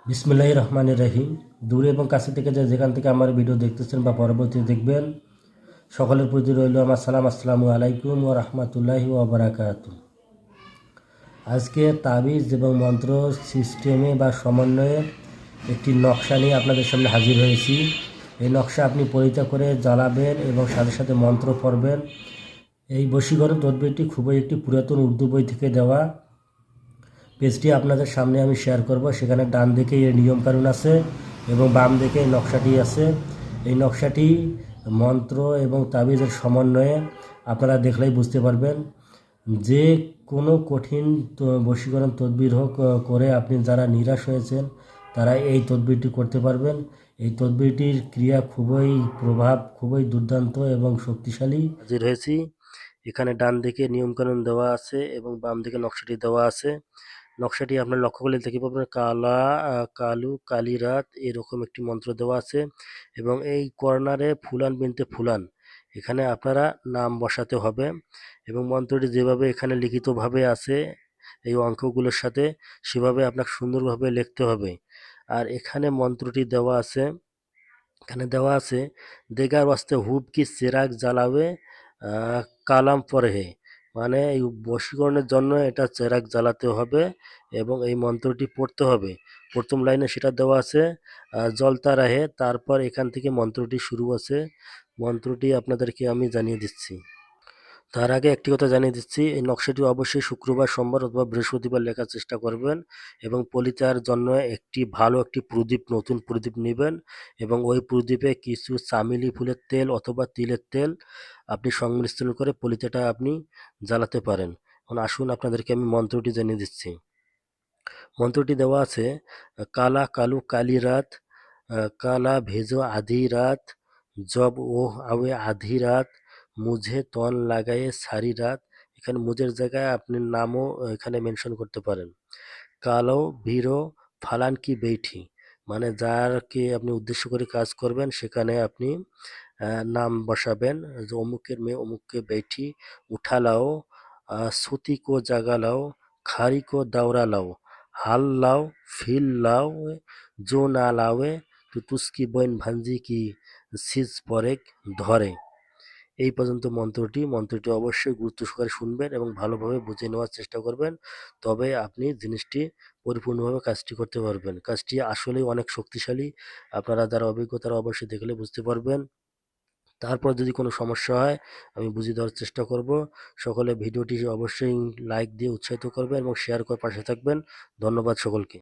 বিসমিল্লাহির রহমানির রহিম। দূরে এবং কাছে থেকে যেখান থেকে আমার ভিডিও দেখতেছেন বা পরবর্তীতে দেখবেন, সকলের প্রতি রইল আমার সালাম। আসসালামু আলাইকুম ওয়া রাহমাতুল্লাহি ওয়া বারাকাতুহু। আজকে তাবিজ এবং মন্ত্র সিস্টেমে বা সমন্বয়ে একটি নকশা নিয়ে আপনাদের সামনে হাজির হয়েছি। এই নকশা আপনি পরীক্ষা করে জ্বালাবেন এবং সাথে সাথে মন্ত্র পড়বেন। এই বশীকরণ তদবিরটি খুবই একটি পুরাতন উর্দু বই থেকে দেওয়া। পেজটি আপনাদের সামনে আমি শেয়ার করব। সেখানে ডান দিকে এর নিয়মকানুন আছে এবং বাম দিকে এই নকশাটি আছে। এই নকশাটি মন্ত্র এবং তাবিজের সমন্বয়ে আপনারা দেখলেই বুঝতে পারবেন। যে কোনো কঠিন বশীকরণ তদবির হোক করে আপনি যারা নিরাশ হয়েছেন তারা এই তদবিরটি করতে পারবেন। এই তদবিরটির ক্রিয়া খুবই দুর্দান্ত এবং শক্তিশালী। হাজির হয়েছি। এখানে ডান দিকে নিয়মকানুন দেওয়া আছে এবং বাম দিকে নকশাটি দেওয়া আছে। নকশাটি আপনার লক্ষ্য করলে দেখতে পাবেন কালু কালিরাত এরকম একটি মন্ত্র দেওয়া আছে এবং এই কর্নারে ফুলান বিনতে ফুলান এখানে আপনারা নাম বসাতে হবে এবং মন্ত্রটি যেভাবে এখানে লিখিতভাবে আছে এই অঙ্কগুলোর সাথে সেভাবে আপনাকে সুন্দরভাবে লিখতে হবে। আর এখানে মন্ত্রটি দেওয়া আছে, এখানে দেওয়া আছে দেগার ওয়াস্তে হুব কি চেরাগ জ্বালাবে কালাম পরে হে, মানে এই বশীকরণের জন্য এটা চেরাগ জ্বালাতে হবে এবং এই মন্ত্রটি পড়তে হবে। প্রথম লাইনে সেটা দেওয়া আছে জলতা রাহে, তারপর এখান থেকে মন্ত্রটি শুরু আছে। মন্ত্রটি আপনাদেরকে আমি জানিয়ে দিচ্ছি। তার আগে একটি কথা জানিয়ে দিচ্ছি, এই নকশাটি অবশ্যই শুক্রবার, সোমবার অথবা বৃহস্পতিবার লেখার চেষ্টা করবেন এবং পলিতার জন্য একটি প্রদীপ, নতুন প্রদীপ নেবেন এবং ওই প্রদীপে কিছু চামেলি ফুলের তেল অথবা তিলের তেল আপনি সংমিশ্রণ করে পলিতাটা আপনি জ্বালাতে পারেন। এখন আসুন আপনাদেরকে আমি মন্ত্রটি জানিয়ে দিচ্ছি। মন্ত্রটি দেওয়া আছে কালা কালু কালি রাত, কালা ভেজো আধি রাত, জব ওহ আওয়ে আধি রাত, মুঝে তন লাগায়ে সারি রাত। এখানে মুঝের জায়গায় আপনি নামও এখানে মেনশন করতে পারেন। কালো ভিরো ফালান কি বেইঠি, মানে যারকে আপনি উদ্দেশ্য করে কাজ করবেন সেখানে আপনি নাম বসাবেন। যে অমুকের মেয়ে অমুককে বেইঠি, উঠা লাও, সুতি কো জাগা লাও, খারি কো দাওরা লাও, হাল লাও, ফিল লাও, জো না লাওয়ে তো তুস্কি বইন ভাঞ্জি কি সিজ পরেক ধরে। এই পর্যন্ত মন্ত্রটি অবশ্যই গুরুত্ব সহকারে শুনবেন এবং ভালোভাবে বুঝে নেওয়ার চেষ্টা করবেন। তবে আপনি জিনিসটি পরিপূর্ণভাবে কাজটি করতে পারবেন। কাজটি আসলেই অনেক শক্তিশালী। আপনারা যারা অভিজ্ঞ তারা অবশ্যই দেখলে বুঝতে পারবেন। তারপর যদি কোনো সমস্যা হয় আমি বুঝিয়ে দেওয়ার চেষ্টা করব। সকলে ভিডিওটি অবশ্যই লাইক দিয়ে উৎসাহিত করবেন এবং শেয়ার করে পাশে থাকবেন। ধন্যবাদ সকলকে।